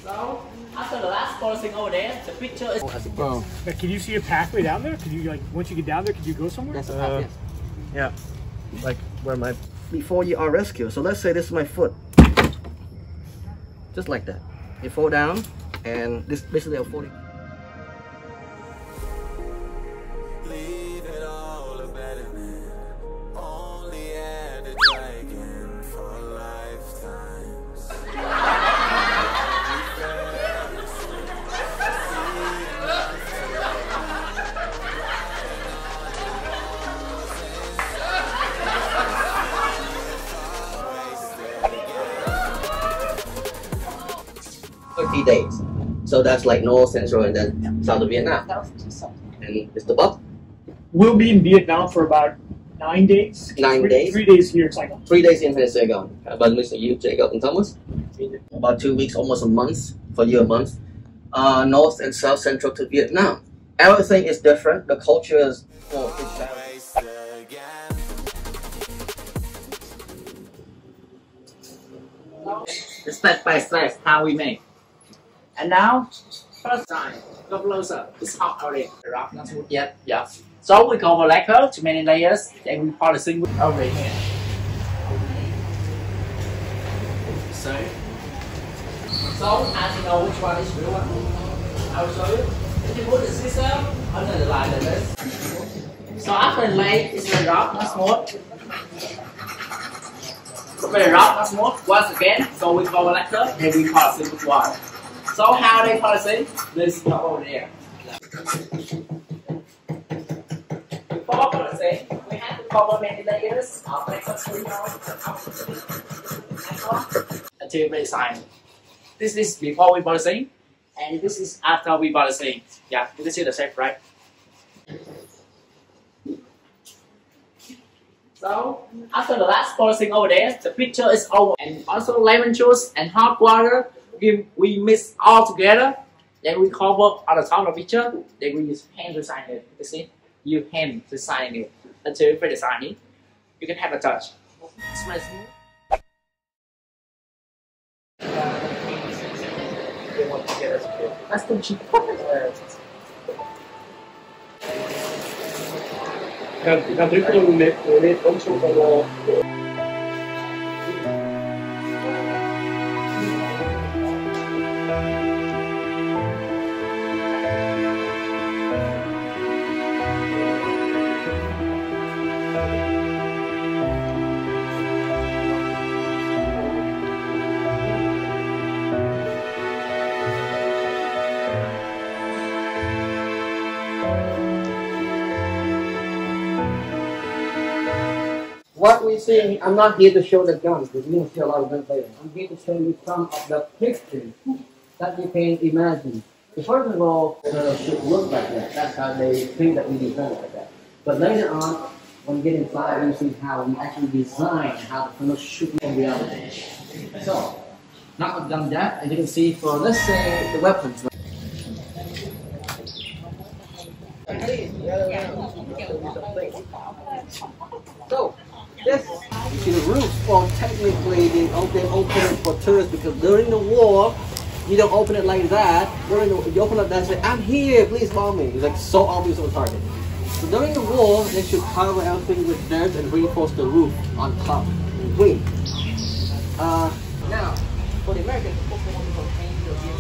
So after the last crossing over there, the picture is. Oh. Can you see a pathway down there? Can you once you get down there, can you go somewhere? That's a path, yes. Yeah. Like where my Before you are rescued, so let's say this is my foot. Just like that. You fall down, and this basically a 40. Leave it all abandonment. Only had to try again for lifetimes. 30 days. So that's like North, Central, and then South of Vietnam. And it's the buck. We'll be in Vietnam for about 9 days. 9 days? 3 days here in Saigon. 3 days in Saigon. How about Mr. You, Jacob, and Thomas? About 2 weeks, almost a month. For you, a month. North and South Central to Vietnam. Everything is different. The culture is more Step by step how we make. And now, first time, go closer. It's hot already. The rock not smooth yet. Yeah. So we cover lacquer to many layers. Then we polishing over here. So as you know which one is real one, I will show you. If you put the scissor under the line like this. So after the lay, it's the rock not smooth. Very rough, not smooth. Once again, so we cover lacquer, then we polish it with water. So how they polish it? This come over there. Before polishing, we have to cover many layers of lacquer until very fine. This is before we polishing, and this is after we polishing. Yeah, you can see the shape, right? So after the last polishing over there, the picture is over. And also lemon juice and hot water, we mix all together. Then we cover on the top of the picture. Then we use hand to sign it. You see? You hand to sign it until you finish signing. You can have a touch. It's very smooth. That's the cheap. What we see, I'm not here to show the guns, because you're going to see a lot of guns later. I'm here to show you some of the pictures that you can imagine. So first of all, it should look like that. That's how they think that we design it like that. But later on, when you get inside, you see how we actually design how the funnel should be in reality. So, now I've done that, as you can see for, let's say, the weapons. So, this, you see the roof, well, technically they open it for tourists because during the war, you don't open it like that. You open it that and say, I'm here, please bomb me. It's like so obvious on target. So during the war, they should cover everything with dirt and reinforce the roof on top in green. Now, for the Americans, the folks want to contain the Viet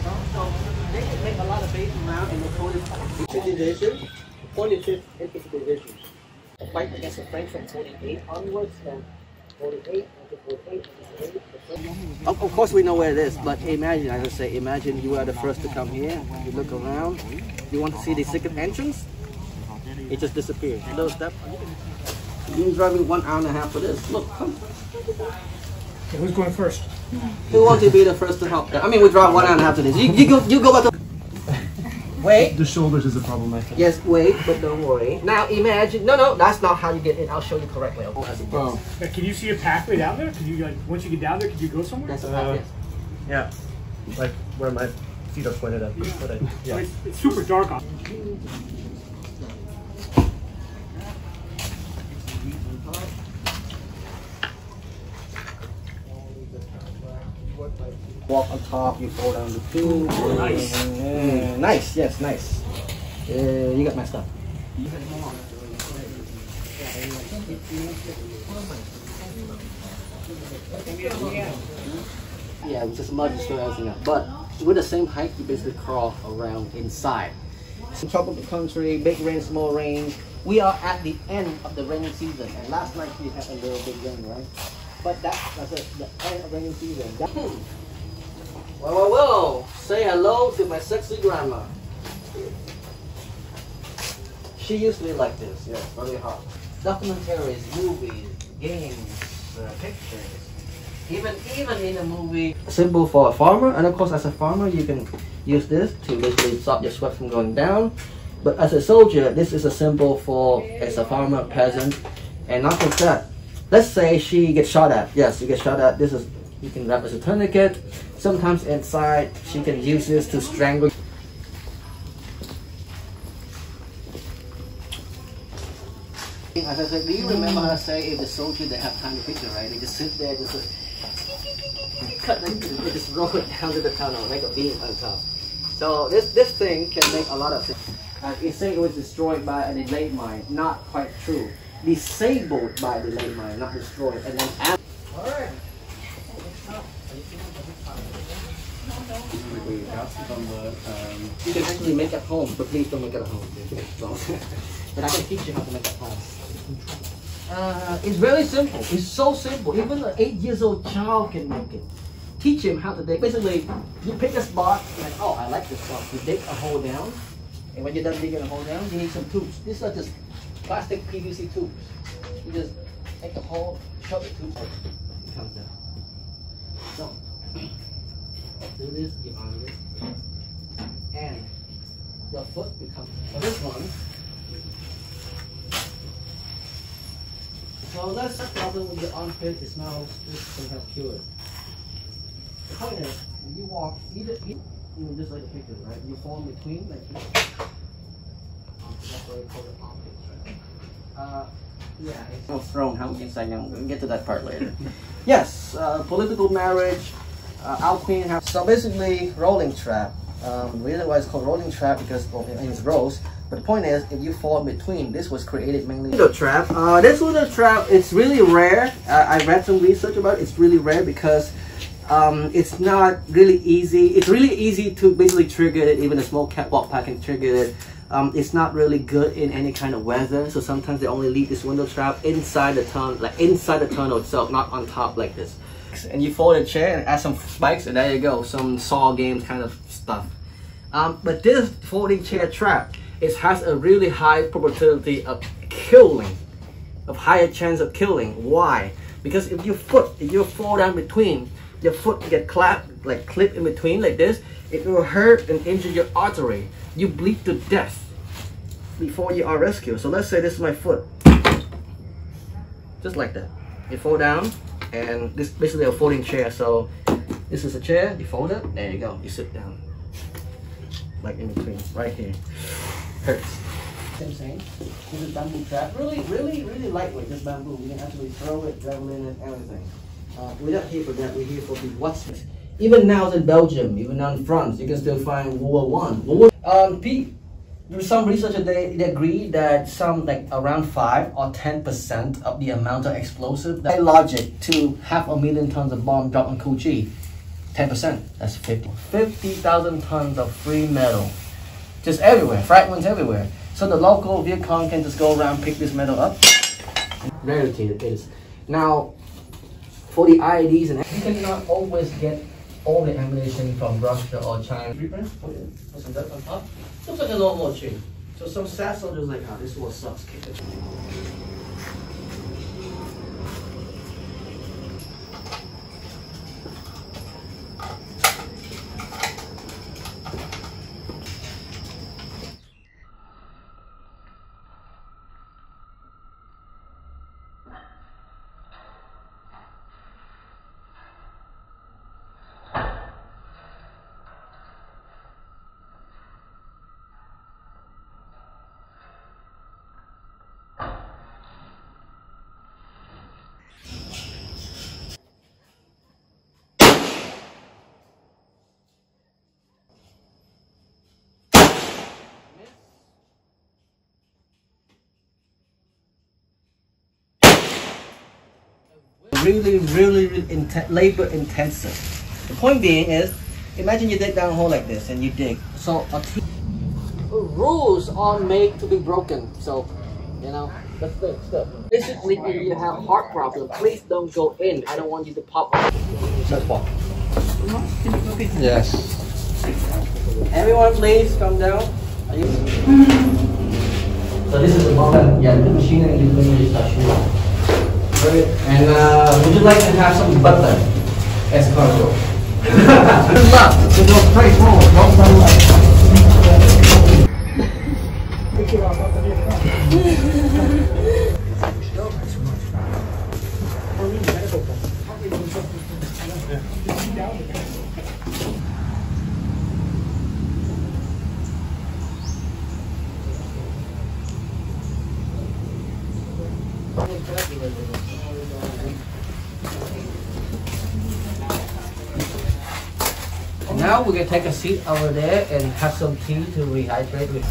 Cong, so they can make a lot of bases around and they call it infantry division, 45th Infantry Division. The fight against the French from 48 onwards, and 48 until 48. Of course we know where it is, but imagine, I just say, imagine you are the first to come here, you look around, you want to see the second entrance, it just disappears. Little step. You've been driving 1.5 hours for this. Look, come. Okay, who's going first? Who wants to be the first to help? I mean, we drive 1.5 hours to this. You go back to... Wait. The shoulders is a problem, I think. Yes, wait, but don't worry. Now imagine, no, that's not how you get in. I'll show you correctly. Oh. Can you see a pathway down there? Can you once you get down there, can you go somewhere? That's a path, yes. Yeah. Like where my feet are pointed at. But yeah. It's super dark on. Work like Walk on top, you fall down the tube. Nice. Yeah, nice, yes, nice. You got my stuff. Yeah, we just mud destroy everything up. But with the same height, you basically crawl around inside. Top of the country, big rain, small rain. We are at the end of the rainy season, and last night we had a little bit rain, right? But that's the end of rainy season. Well, say hello to my sexy grandma. She used to be like this, yes, very hot. Documentaries, movies, games, pictures. Even in a movie, symbol for a farmer, and of course as a farmer you can use this to basically stop your sweat from going down. But as a soldier, this is a symbol for as a farmer, peasant, and not just that. Let's say she gets shot at. Yes, you get shot at. This is you can wrap as a tourniquet. Sometimes inside she can use this to strangle. As I said, do you remember how I say if the soldier they have time to picture, right? They just sit there, just cut them, they just roll it down to the tunnel, like a beam on top. So this thing can make a lot of sense. It said it was destroyed by a delayed mine. Not quite true. Disabled by a delayed mine, not destroyed. And then alright. You can actually make at home, but please don't make it at home. But I can teach you how to make it at home. It's very simple. It's so simple. Even an 8-year-old child can make it. Teach him how to dig. Basically, you pick a spot, like, oh, I like this spot. You dig a hole down, and when you're done digging a hole down, you need some tubes. These are just plastic PVC tubes. You just make a hole, shove the tube, it comes down. So, do this, you on it, and your foot becomes, for this one, so that's the problem with your armpit, is now this can help cure it. The point is, when you walk, either just like a picture, right? You fall in between, like this. That's what we call the armpits, right? Yeah, it's no throne, how in Saigon. We'll get to that part later. Yes, political marriage, our queen have. So basically, rolling trap. The reason why it's called rolling trap because it's rolls. But the point is, if you fall in between, this was created mainly. Window trap. This window trap, it's really rare. I read some research about it. It's really rare because it's not really easy. It's really easy to basically trigger it. Even a small catwalk pack can trigger it. It's not really good in any kind of weather. So sometimes they only leave this window trap inside the tunnel, like inside the tunnel itself, not on top like this. And you fold a chair and add some spikes, and there you go, some Saw games kind of stuff. But this folding chair trap, it has a really high probability of killing, of higher chance of killing. Why? Because if you fall down between, your foot get clipped in between like this, it will hurt and injure your artery. You bleed to death before you are rescued. So let's say this is my foot, just like that. You fall down, and this is basically a folding chair. So this is a chair. You fold it. There you go. You sit down, like in between, right here. Hurts. Same. This is bamboo trap. Really lightweight. This bamboo. We can actually throw it, javelin, and everything. We're not here for that. We're here for the what's it. Even now in Belgium, even now in France, you can still find World War I. Some researchers they agree that some like around 5 or 10% of the amount of explosive. That logic to 500,000 tons of bomb dropped on Kuchi. 10%. That's 50,000 tons of free metal. Just everywhere, fragments everywhere. So the local Viet Cong can just go around pick this metal up. Rarity it is. Now, for the IEDs, and you cannot always get all the ammunition from Russia or China. Put some dirt on top. Looks like a normal tree. So some sad soldiers like, oh, this war sucks. Really labor intensive. The point being is, imagine you dig down a hole like this and you dig. So rules are made to be broken. So, you know, that's the stuff. Basically, if you have heart problem, please don't go in. I don't want you to pop up. Let's pop. Yes. Everyone, please come down. Are you? So this is the moment. Yeah, the machine and you're going to start shooting. And would you like to have some butter as cargo? Good luck. So go straight forward. Don't turn left. Now we're gonna take a seat over there and have some tea to rehydrate with.